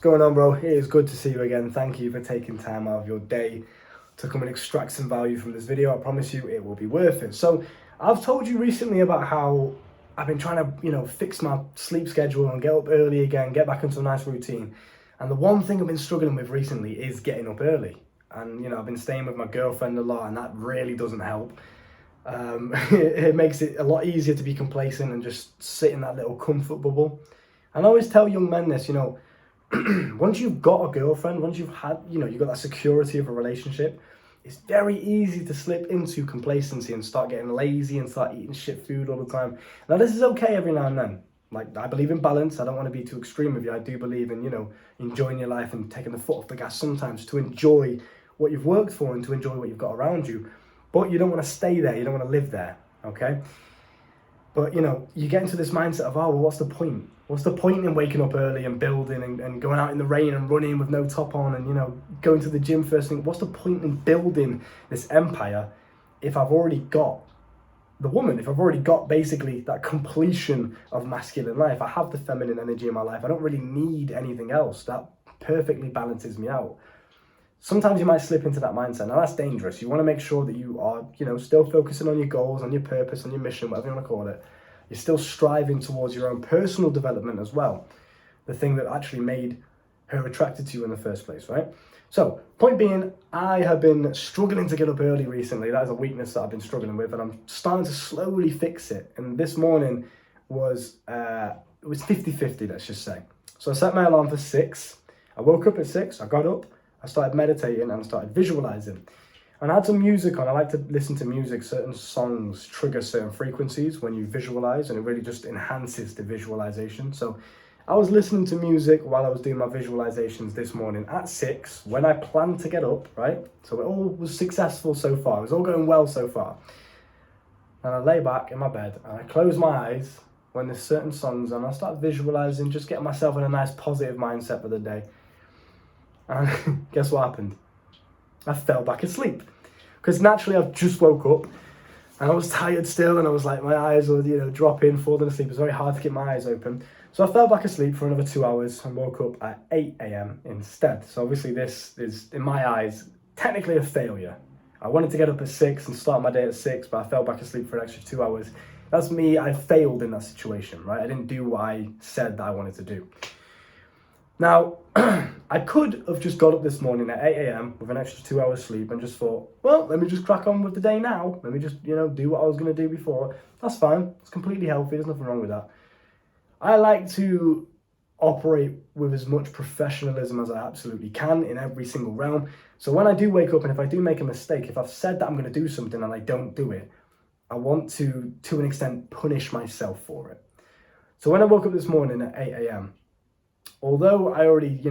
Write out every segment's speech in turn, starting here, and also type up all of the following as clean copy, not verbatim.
going on, bro? It is good to see you again. Thank you for taking time out of your day to come and extract some value from this video. I promise you it will be worth it. So I've told you recently about how I've been trying to, fix my sleep schedule and get up early again, get back into a nice routine. And the one thing I've been struggling with recently is getting up early. And, I've been staying with my girlfriend a lot, and that really doesn't help. It makes it a lot easier to be complacent and just sit in that little comfort bubble. And I always tell young men this, once you've got a girlfriend, once you've had, you've got that security of a relationship, it's very easy to slip into complacency and start getting lazy and start eating shit food all the time. Now, this is okay every now and then. Like, I believe in balance. I don't want to be too extreme with you. I do believe in, enjoying your life and taking the foot off the gas sometimes to enjoy what you've worked for and to enjoy what you've got around you. But you don't want to stay there. You don't want to live there, okay? But, you get into this mindset of, oh, well, what's the point? What's the point in waking up early and building and going out in the rain and running with no top on and, going to the gym first thing? What's the point in building this empire if I've already got the woman, if I've already got basically that completion of masculine life? I have the feminine energy in my life. I don't really need anything else. That perfectly balances me out. Sometimes you might slip into that mindset. Now, that's dangerous. You want to make sure that you are, still focusing on your goals, on your purpose, on your mission, whatever you want to call it. You're still striving towards your own personal development as well. The thing that actually made her attracted to you in the first place, right? So, point being, I have been struggling to get up early recently. That is a weakness that I've been struggling with, and I'm starting to slowly fix it. And this morning was, it was 50-50, let's just say. So I set my alarm for 6. I woke up at 6, I got up, I started meditating and I started visualizing. And I had some music on. I like to listen to music. Certain songs trigger certain frequencies when you visualize, and it really just enhances the visualization. So I was listening to music while I was doing my visualizations this morning at 6 when I planned to get up, right? So it all was successful so far. It was all going well so far. And I lay back in my bed and I close my eyes when there's certain songs and I start visualizing, just getting myself in a nice positive mindset for the day. And guess what happened? I fell back asleep. Because naturally I've just woke up and I was tired still, and I was like, my eyes were, dropping, falling asleep. It was very hard to get my eyes open. So I fell back asleep for another 2 hours and woke up at 8 a.m. instead. So obviously this is, in my eyes, technically a failure. I wanted to get up at 6 and start my day at 6, but I fell back asleep for an extra 2 hours. That's me. I failed in that situation, right? I didn't do what I said that I wanted to do. Now, I could have just got up this morning at 8 a.m. with an extra 2 hours sleep and just thought, well, let me just crack on with the day now. Let me just, do what I was going to do before. That's fine. It's completely healthy. There's nothing wrong with that. I like to operate with as much professionalism as I absolutely can in every single realm. So when I do wake up and if I do make a mistake, if I've said that I'm going to do something and I don't do it, I want to an extent, punish myself for it. So when I woke up this morning at 8 a.m., although I already,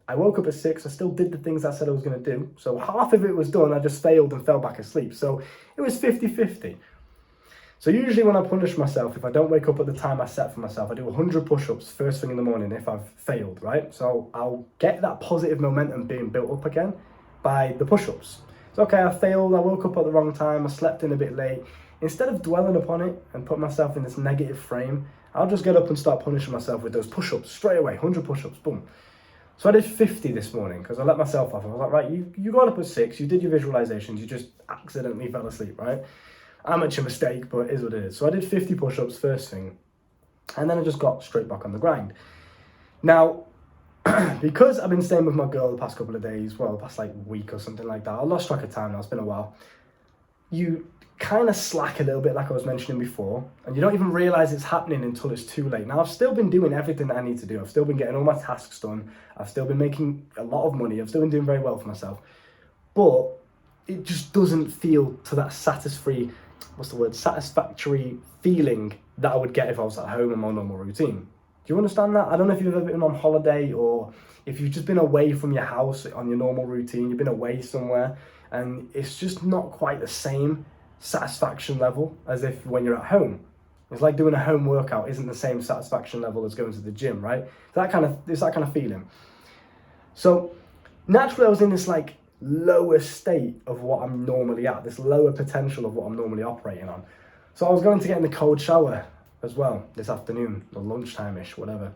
I woke up at 6, I still did the things I said I was going to do. So half of it was done, I just failed and fell back asleep. So it was 50-50. So usually when I punish myself, if I don't wake up at the time I set for myself, I do 100 push-ups first thing in the morning if I've failed, right? So I'll get that positive momentum being built up again by the push-ups. It's okay, I failed, I woke up at the wrong time, I slept in a bit late. Instead of dwelling upon it and put myself in this negative frame, I'll just get up and start punishing myself with those push-ups straight away, 100 push-ups, boom. So I did 50 this morning because I let myself off. I was like, right, you got up at 6, you did your visualizations, you just accidentally fell asleep, right? I'm much a mistake, but it is what it is. So I did 50 push-ups first thing, and then I just got straight back on the grind. Now, because I've been staying with my girl the past couple of days, well, the past week or something like that, I lost track of time now, it's been a while. You kind of slack a little bit like I was mentioning before, and you don't even realize it's happening until it's too late. Now, I've still been doing everything that I need to do. I've still been getting all my tasks done. I've still been making a lot of money. I've still been doing very well for myself, but it just doesn't feel to that satisfactory feeling that I would get if I was at home in my normal routine. Do you understand that? I don't know if you've ever been on holiday or if you've just been away from your house on your normal routine, you've been away somewhere, and it's just not quite the same satisfaction level as if when you're at home. It's like doing a home workout isn't the same satisfaction level as going to the gym, right? It's that kind of feeling. So naturally I was in this lower state of what I'm normally at, this lower potential of what I'm normally operating on. So I was going to get in the cold shower as well this afternoon, or lunchtime-ish, whatever.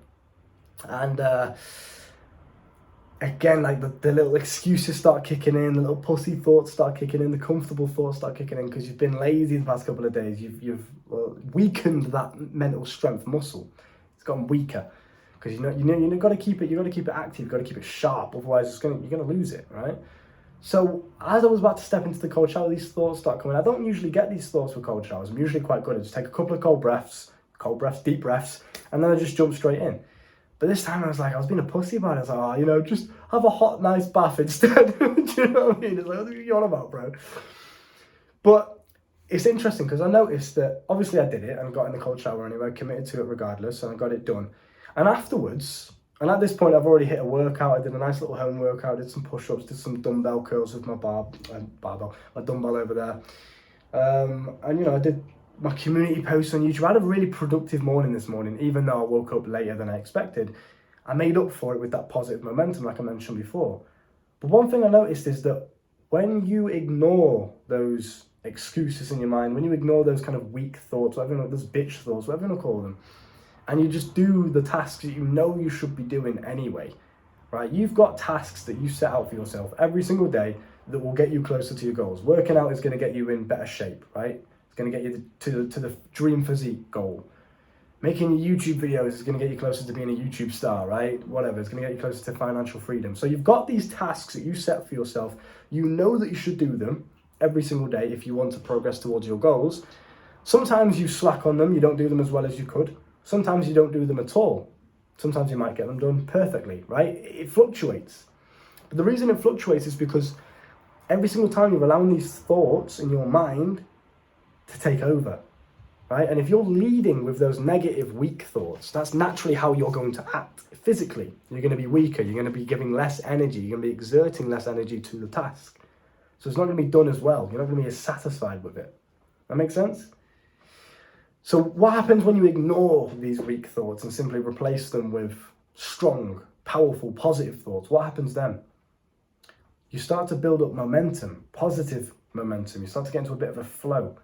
And again, like the little excuses start kicking in, the little pussy thoughts start kicking in, the comfortable thoughts start kicking in because you've been lazy the past couple of days. You've weakened that mental strength muscle. It's gotten weaker because you've got to keep it. You've got to keep it active. You've got to keep it sharp. Otherwise, you're gonna lose it, right? So as I was about to step into the cold shower, these thoughts start coming. I don't usually get these thoughts with cold showers. I'm usually quite good. I just take a couple of cold breaths, deep breaths, and then I just jump straight in. But this time I was being a pussy about it. I was like, just have a hot, nice bath instead. Do you know what I mean? It's like, what are you on about, bro? But it's interesting because I noticed that obviously I did it and got in the cold shower anyway, committed to it regardless, and I got it done. And afterwards, and at this point I've already hit a workout. I did a nice little home workout, did some push-ups, did some dumbbell curls with my my dumbbell over there. And I did my community posts on YouTube. I had a really productive morning this morning, even though I woke up later than I expected. I made up for it with that positive momentum, like I mentioned before. But one thing I noticed is that when you ignore those excuses in your mind, when you ignore those kind of weak thoughts, those bitch thoughts, whatever you want to call them, and you just do the tasks that you know you should be doing anyway, right? You've got tasks that you set out for yourself every single day that will get you closer to your goals. Working out is going to get you in better shape, right? Going to get you to the dream physique goal. Making YouTube videos is going to get you closer to being a YouTube star, right? Whatever, it's going to get you closer to financial freedom. So you've got these tasks that you set for yourself. You know that you should do them every single day if you want to progress towards your goals. Sometimes you slack on them, you don't do them as well as you could. Sometimes you don't do them at all. Sometimes you might get them done perfectly, right? It fluctuates. But the reason it fluctuates is because every single time you're allowing these thoughts in your mind to take over, right? And if you're leading with those negative, weak thoughts, that's naturally how you're going to act physically. You're going to be weaker. You're going to be giving less energy. You're going to be exerting less energy to the task. So it's not going to be done as well. You're not going to be as satisfied with it. That makes sense? So what happens when you ignore these weak thoughts and simply replace them with strong, powerful, positive thoughts? What happens then? You start to build up momentum, positive momentum. You start to get into a bit of a flow.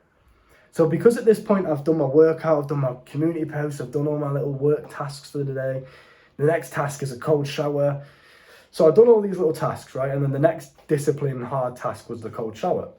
So because at this point I've done my workout, I've done my community posts, I've done all my little work tasks for the day. The next task is a cold shower. So I've done all these little tasks, right? And then the next discipline hard task was the cold shower.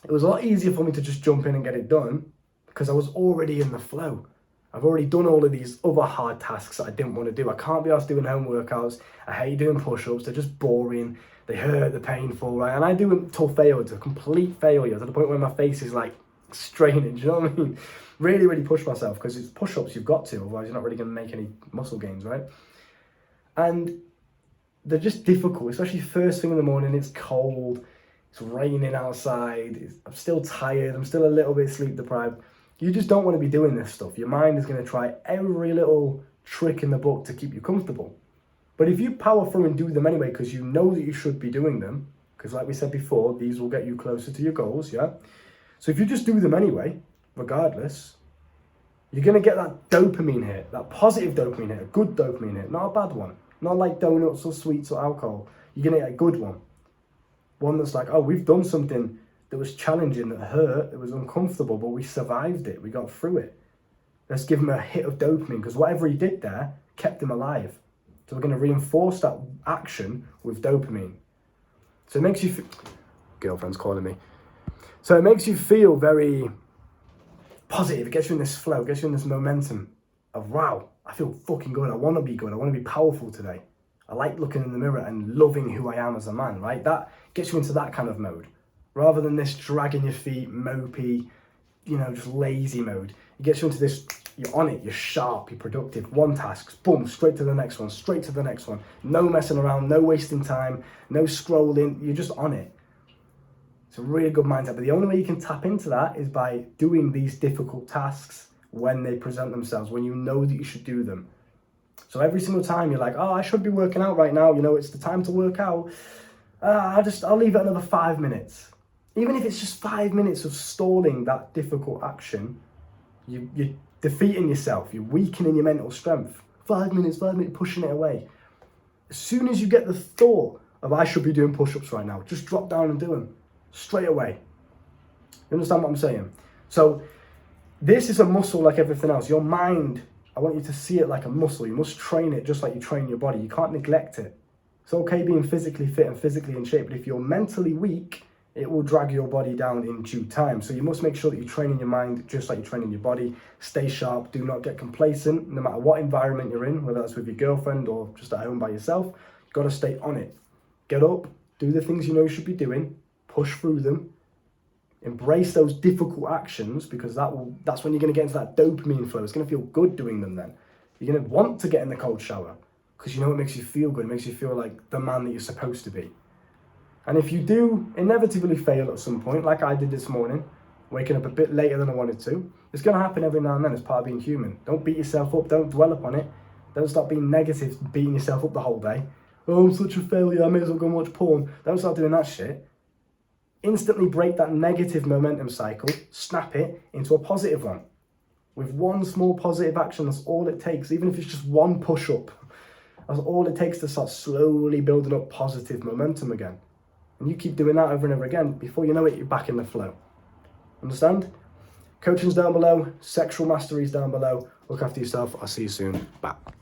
It was a lot easier for me to just jump in and get it done because I was already in the flow. I've already done all of these other hard tasks that I didn't want to do. I can't be asked doing home workouts. I hate doing push-ups. They're just boring. They hurt, they're painful, right? And I do them till failure, to complete failure, to the point where my face is like straining, do you know what I mean? Really, really push myself because it's push-ups you've got to, otherwise you're not really going to make any muscle gains, right? And they're just difficult, especially first thing in the morning. It's cold, it's raining outside, I'm still tired, I'm still a little bit sleep deprived. You just don't want to be doing this stuff. Your mind is going to try every little trick in the book to keep you comfortable. But if you power through and do them anyway because you know that you should be doing them, because like we said before, these will get you closer to your goals, yeah? So if you just do them anyway, regardless, you're going to get that dopamine hit, that positive dopamine hit, a good dopamine hit, not a bad one. Not like donuts or sweets or alcohol. You're going to get a good one. One that's like, oh, we've done something that was challenging, that hurt, it was uncomfortable, but we survived it, we got through it. Let's give him a hit of dopamine because whatever he did there kept him alive. So we're going to reinforce that action with dopamine. So it makes you... Girlfriend's calling me. So it makes you feel very positive. It gets you in this flow, gets you in this momentum of, wow, I feel fucking good. I want to be good. I want to be powerful today. I like looking in the mirror and loving who I am as a man, right? That gets you into that kind of mode. Rather than this dragging your feet, mopey, just lazy mode. It gets you into this, you're on it, you're sharp, you're productive. One task, boom, straight to the next one, straight to the next one. No messing around, no wasting time, no scrolling, you're just on it. It's a really good mindset, but the only way you can tap into that is by doing these difficult tasks when they present themselves, when you know that you should do them. So every single time you're like, oh, I should be working out right now, it's the time to work out. I'll leave it another 5 minutes. Even if it's just 5 minutes of stalling that difficult action, you're defeating yourself, you're weakening your mental strength. 5 minutes, pushing it away. As soon as you get the thought of I should be doing push-ups right now, just drop down and do them. Straight away. You understand what I'm saying? So this is a muscle like everything else. Your mind, I want you to see it like a muscle. You must train it just like you train your body. You can't neglect it. It's okay being physically fit and physically in shape, but if you're mentally weak, it will drag your body down in due time. So you must make sure that you're training your mind just like you're training your body. Stay sharp, do not get complacent, no matter what environment you're in, whether that's with your girlfriend or just at home by yourself. You've got to stay on it. Get up, do the things you know you should be doing, push through them, embrace those difficult actions, because that's when you're going to get into that dopamine flow. It's going to feel good doing them then. You're going to want to get in the cold shower because you know it makes you feel good. It makes you feel like the man that you're supposed to be. And if you do inevitably fail at some point, like I did this morning, waking up a bit later than I wanted to, it's going to happen every now and then as part of being human. Don't beat yourself up. Don't dwell upon it. Don't start being negative, beating yourself up the whole day. Oh, I'm such a failure. I may as well go and watch porn. Don't start doing that shit. Instantly break that negative momentum cycle, snap it into a positive one. With one small positive action, that's all it takes. Even if it's just one push-up, that's all it takes to start slowly building up positive momentum again. And you keep doing that over and over again, before you know it, you're back in the flow. Understand? Coaching's down below, sexual mastery's down below. Look after yourself. I'll see you soon. Bye.